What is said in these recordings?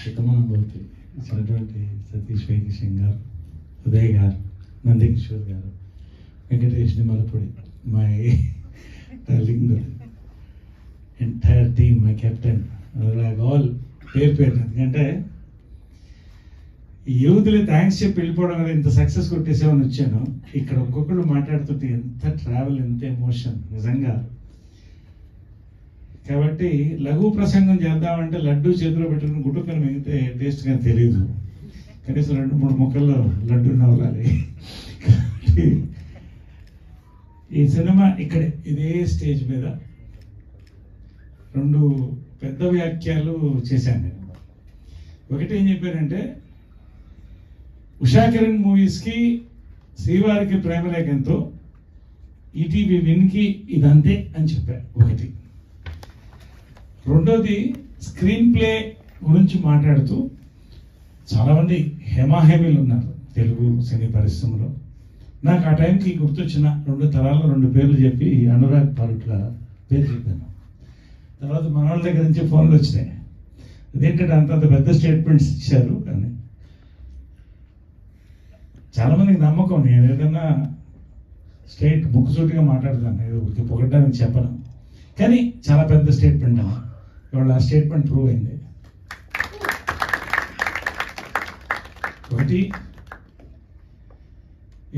శతమానం భవతి ఇచ్చినటువంటి సతీష్ వైకిషన్ గారు, ఉదయ్ గారు, నందకిషోర్ గారు, Venkatesh Nimmalapudi, my darling entire team, my captain, all పేరు పేరు. ఎందుకంటే ఈ యూత్లే థ్యాంక్స్ చెప్పి వెళ్ళిపోవడం కదా ఇంత సక్సెస్ కొట్టేసేమని వచ్చాను. ఇక్కడ ఒక్కొక్కరు మాట్లాడుతుంటే ఎంత ట్రావెల్, ఎంత ఎమోషన్ నిజంగా. కాబట్టి లఘు ప్రసంగం చేద్దామంటే లడ్డు చేతిలో పెట్టుకుని గుట్టుకొని మిగితే టేస్ట్గా తెలియదు. కనీసం 2-3 ముక్కల్లో లడ్డు నవ్వాలి. కాబట్టి ఈ సినిమా ఇక్కడ ఇదే స్టేజ్ మీద 2 పెద్ద వ్యాఖ్యలు చేశాను నేను. ఒకటి ఏం చెప్పారంటే, ఉషా కిరణ్ మూవీస్కి శ్రీవారికి ప్రేమలేఖంతో ఈటీవీ విన్కి ఇదంతే అని చెప్పారు ఒకటి. రెండోది స్క్రీన్ ప్లే గురించి మాట్లాడుతూ చాలామంది హేమాహేమీలు ఉన్నారు తెలుగు సినీ పరిశ్రమలో. నాకు ఆ టైంకి గుర్తొచ్చిన 2 తరాల్లో 2 పేర్లు చెప్పి అనురాగ్ పారుట్ల పేరు చెప్పాను. తర్వాత మన వాళ్ళ దగ్గర నుంచి ఫోన్లు వచ్చినాయి, అదేంటంటే అంతంత పెద్ద స్టేట్మెంట్స్ ఇచ్చారు అని. చాలామందికి నమ్మకం నేను ఏదైనా స్ట్రైట్ ముక్కుసూటిగా మాట్లాడతాను, ఏదో ఊరికి పొగడ్డానికి చెప్పను. కానీ చాలా పెద్ద స్టేట్మెంట్ అన్న ఇవాళ ఆ స్టేట్మెంట్ ప్రూవ్ అయింది. ఒకటి,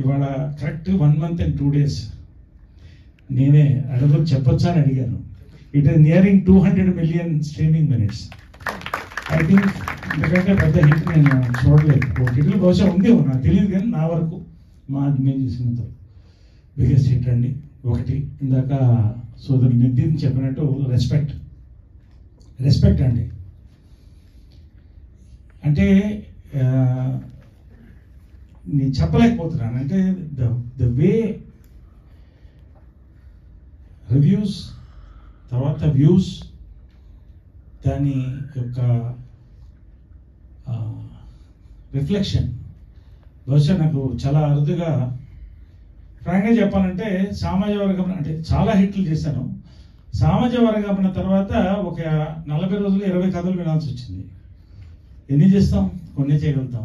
ఇవాళ కరెక్ట్ 1 month and 2 days నేనే చెప్పొచ్చా అని అడిగాను. It is nearing 200 million streaming minutes. I think ఎందుకంటే పెద్ద హిట్ నేను చూడలేదు. హిట్లు బహుశా ఉందేమో నాకు తెలియదు, కానీ నా వరకు మేము చూసినంత బిగ్గెస్ట్ హిట్ అండి. ఒకటి, ఇందాక సోదరు నితిన్ చెప్పినట్టు రెస్పెక్ట్ అండి. అంటే నేను చెప్పలేకపోతున్నాను. అంటే ద వే రివ్యూస్, తర్వాత వ్యూస్, దాని యొక్క రిఫ్లెక్షన్ బహుశా నాకు చాలా అరుదుగా, ఫ్రాంక్గా చెప్పాలంటే సామాజిక వర్గం అంటే చాలా హిట్లు చేశాను. సామాజిక వర్గం తర్వాత ఒక 40 రోజులు 20 కథలు వినాల్సి వచ్చింది. ఎన్ని చేస్తాం? కొన్ని చేయగలుగుతాం.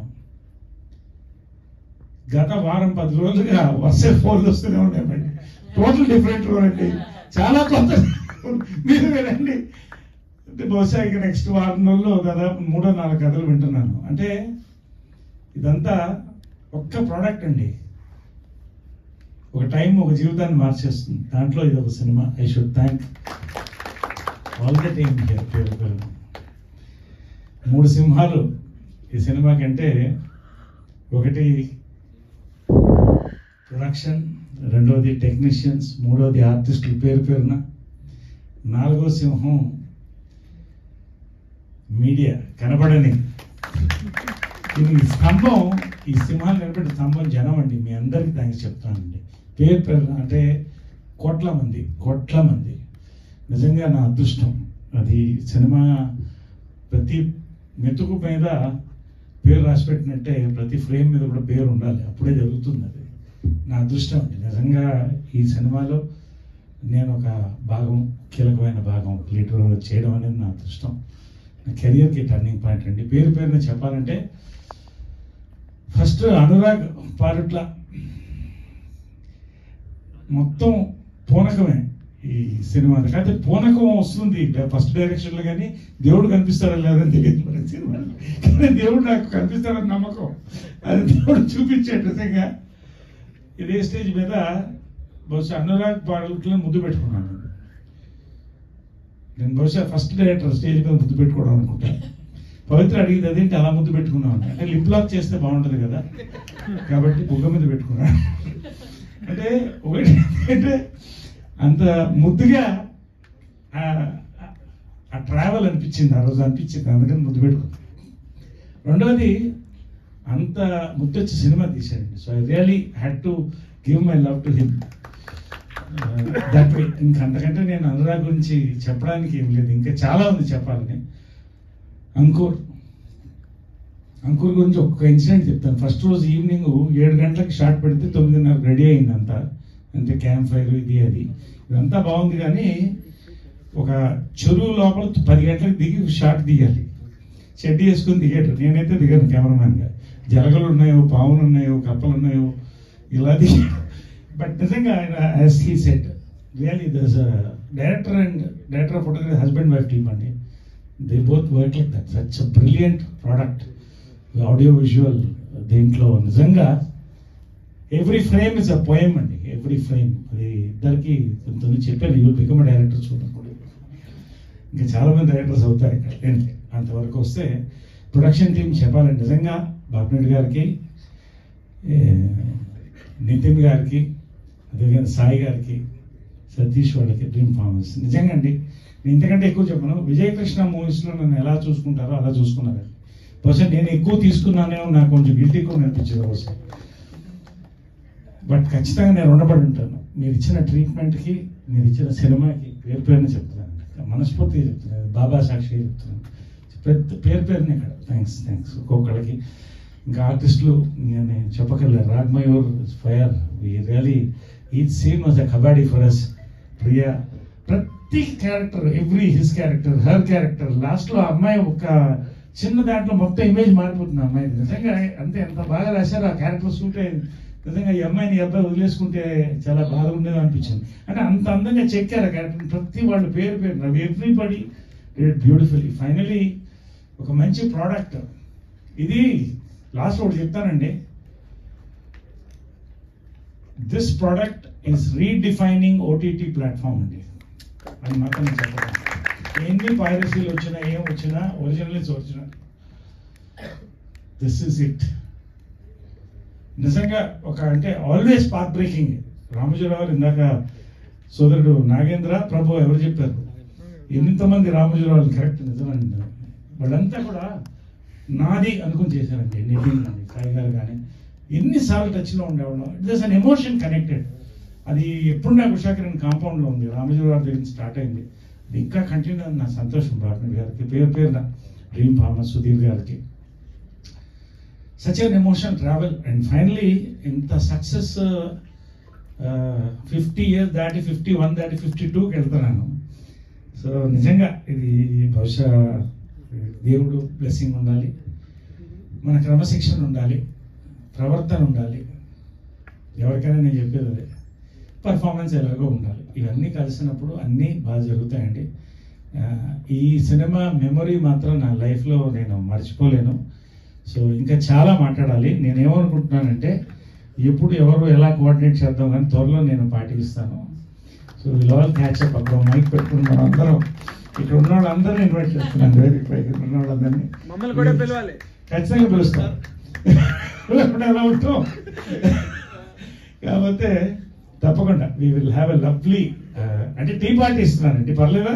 గత వారం 10 రోజులుగా వరుస ఫోన్లు వస్తూనే ఉన్నాయండి. టోటల్ డిఫరెంట్ రోల్ అండి, చాలా కొత్త. మీరు వినండి, బహుశా ఇక నెక్స్ట్ వారం రోజుల్లో దాదాపు 3-4 కథలు వింటున్నాను. అంటే ఇదంతా ఒక్క ప్రోడక్ట్ అండి. ఒక టైం ఒక జీవితాన్ని మార్చేస్తుంది. దాంట్లో ఇది ఒక cinema. I should thank all the team here. 3 సింహాలు ఈ సినిమా కంటే, ఒకటి ప్రొడక్షన్, రెండవది టెక్నీషియన్స్, మూడవది ఆర్టిస్టులు పేరు పేరున, 4వ సింహం మీడియా కనబడని ఈ స్తంభం, ఈ సింహాలు నిలబెట్టే స్తంభం జనం అండి. మీ అందరికీ థ్యాంక్స్ చెప్తానండి. పేరు పేరు అంటే కోట్ల మంది. నిజంగా నా అదృష్టం అది. సినిమా ప్రతి మెతుకు మీద పేరు రాసి పెట్టినట్టే ప్రతి ఫ్రేమ్ మీద కూడా పేరు ఉండాలి, అప్పుడే జరుగుతుంది. అది నా అదృష్టం అండి. నిజంగా ఈ సినిమాలో నేను ఒక కీలకమైన భాగం లీడ్ రోల్ చేయడం అనేది నా అదృష్టం. నా కెరియర్కి టర్నింగ్ పాయింట్ అండి. పేరున చెప్పాలంటే ఫస్ట్ అనురాగ్ పారుట్ల మొత్తం పూనకమే ఈ సినిమా. కాకపోతే పూనకం వస్తుంది ఫస్ట్ డైరెక్షన్లో, కానీ దేవుడు కనిపిస్తాడా లేదని తెలియదు మన సినిమాలో. కానీ దేవుడు నాకు కనిపిస్తాడని నమ్మకం, అది దేవుడు చూపించాడు నిజంగా. ఇదే స్టేజ్ మీద బహుశా అనురాగ్ పారుట్లను ముద్దు పెట్టుకున్నాను నేను. బహుశా ఫస్ట్ డైరెక్టర్ స్టేజ్ మీద ముద్దు పెట్టుకోవడం అనుకుంటా. పవిత్ర అడిగింది అదేంటి అలా ముద్దు పెట్టుకున్నాం అంటే లిప్ లాక్ చేస్తే బాగుంటుంది కదా, కాబట్టి బుగ్గ మీద పెట్టుకున్నాను. అంటే ఒకటి అంటే అంత ముద్దుగా ఆ ట్రావెల్ అనిపించింది, ఆ రోజు అనిపించింది, అందుకని ముద్దు పెట్టుకున్నాను. రెండవది అంత ముద్దొచ్చి సినిమా తీశాడండి. So I really had to give my love to him. That way. ఇంకంతకంటే నేను అనురాగ్ గురించి చెప్పడానికి ఏం లేదు, ఇంకా చాలా ఉంది చెప్పాలని. అంకుర్ గురించి ఒక్క ఇన్సిడెంట్ చెప్తాను. ఫస్ట్ రోజు ఈవినింగ్ 7 గంటలకు షాట్ పెడితే 9:30 రెడీ అయింది అంతా. అంటే క్యాంప్ ఫైర్ ఇది అది ఇదంతా బాగుంది, కానీ ఒక చెరువు లోపల 10 గంటలకు దిగి షాట్ దిగాలి. చెడ్డీ వేసుకుని దిగాడు. నేనైతే దిగాను కెమెరామ్యాన్గా. జలగలు ఉన్నాయో, పావులు ఉన్నాయో, కప్పలు ఉన్నాయో, ఇలా దిగాడు. బట్ నిజంగా ఆయన as he said really there's director of photography husband wife team అండి. They both work like that. Such a brilliant product audio visual. దీంట్లో నిజంగా every frame is a poem అండి. ఎవ్రీ ఫ్రేమ్ అది ఇద్దరికి చెప్పాను. You will become a director చూడకూడదు. ఇంకా చాలామంది డైరెక్టర్స్ అవుతారు ఇక్కడ. అంతవరకు వస్తే ప్రొడక్షన్ టీం చెప్పాలండి నిజంగా బాపిరెడ్డి గారికి, నితిన్ గారికి, అదేవిధంగా సాయి గారికి, సతీష్ వాళ్ళకి, డ్రీమ్ ఫార్మర్స్ నిజంగా అండి. నేను ఇంతకంటే ఎక్కువ చెప్పను. విజయకృష్ణ మూవీస్లో నన్ను ఎలా చూసుకుంటారో అలా చూసుకున్నారండి. బహుశా నేను ఎక్కువ తీసుకున్నానేమో, నాకు కొంచెం గిల్టీ కూడా అనిపించేది బహుశా. బట్ ఖచ్చితంగా నేను రుణపడి ఉంటాను. మీరు ఇచ్చిన ట్రీట్మెంట్కి, మీరు ఇచ్చిన సినిమాకి పేరుని చెప్తున్నాను, మనస్ఫూర్తిగా చెప్తున్నాను. బాబా సాక్షిగా చెప్తున్నాను. పేరుని ఇక్కడ థ్యాంక్స్ ఒక్కొక్కళ్ళకి. ఇంకా ఆర్టిస్టులు నేను చెప్పగలను. Ragmayur fire really each scene was a kabaddi for us. Priya ప్రతి character, his character, her character, లాస్ట్లో అమ్మాయి ఒక చిన్న దాంట్లో మొత్తం ఇమేజ్ మారిపోతుంది అమ్మాయి. నిజంగా అంతే ఎంత బాగా రాశారు. ఆ క్యారెక్టర్ సూట్ అయింది. నిజంగా ఈ అమ్మాయిని అబ్బాయి వదిలేసుకుంటే చాలా బాధ ఉండేది అనిపించింది. అంటే అంత అందంగా చెక్కారు ఆ క్యారెక్టర్. ప్రతి వాళ్ళు పేరు ఎవ్రీబడి డిడ్ బ్యూటిఫుల్లీ. ఫైనలీ ఒక మంచి ప్రోడక్ట్ ఇది. లాస్ట్ ఒకటి చెప్తానండి. This product is redefining OTT platform అండి. అది మాత్రం చెప్పాలి. ఎన్ని పైరసీలు వచ్చినా, ఏం వచ్చినా, ఒరిజినల్స్ వచ్చినా, దిస్ ఇస్ ఇట్. నిజంగా ఒక అంటే ఆల్వేస్ పాత్ బ్రేకింగ్. రామోజీరావు ఇందాక సోదరుడు నాగేంద్ర ప్రభు ఎవరు చెప్పారు, ఎంతమంది రామోజీరావు కరెక్ట్ నిజమండి. వాళ్ళంతా కూడా నాది అనుకుని చేశారండి. నితిన్ కానీ, సాయి గారు కానీ ఎన్నిసార్లు టచ్లో ఉండేవాళ్ళం. It is an emotion connected. అది ఎప్పుడు నాకు ఉషాకిరణ్ కాంపౌండ్లో ఉంది. రామోజీరావు దగ్గర నుంచి స్టార్ట్ అయింది. అది ఇంకా కంటిన్యూ అని నా సంతోషం. బాపిరెడ్డి గారికి పేరున, డ్రీమ్ ఫార్మర్ సుధీర్ గారికి. Such an emotion travel. And finally ఇంత సక్సెస్ 50 years దాటి 51 దాటి 52కి వెళ్తున్నాను. సో నిజంగా ఇది బహుశా దేవుడు బ్లెస్సింగ్ ఉండాలి, మన క్రమశిక్షణ ఉండాలి, ప్రవర్తన ఉండాలి. ఎవరికైనా నేను చెప్పేది అదే, పర్ఫార్మెన్స్ ఎలాగో ఉండాలి. ఇవన్నీ కలిసినప్పుడు అన్నీ బాగా జరుగుతాయండి. ఈ సినిమా మెమొరీ మాత్రం నా లైఫ్లో నేను మర్చిపోలేను. సో ఇంకా చాలా మాట్లాడాలి. నేనేమనుకుంటున్నానంటే ఎప్పుడు ఎవరు ఎలా కోఆర్డినేట్ చేద్దాం కానీ త్వరలో నేను పాటిస్తాను. So will all catch up. అప్పుడు మైక్ పెట్టుకుని మనం అందరం ఇక్కడ ఉన్న వాళ్ళందరినీ ఇన్వైట్ చేస్తున్నాను. ఇక్కడ ఉన్న వాళ్ళందరినీ మమ్మల్ని కూడా పిలవాలి, ఖచ్చితంగా పిలుస్తాను. ఎలా ఉంటాం కాకపోతే తప్పకుండా we will have a lovely అంటే టీ పార్టీ ఇస్తున్నానండి. పర్లేదా?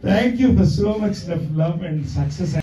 Thank you for so much love and success.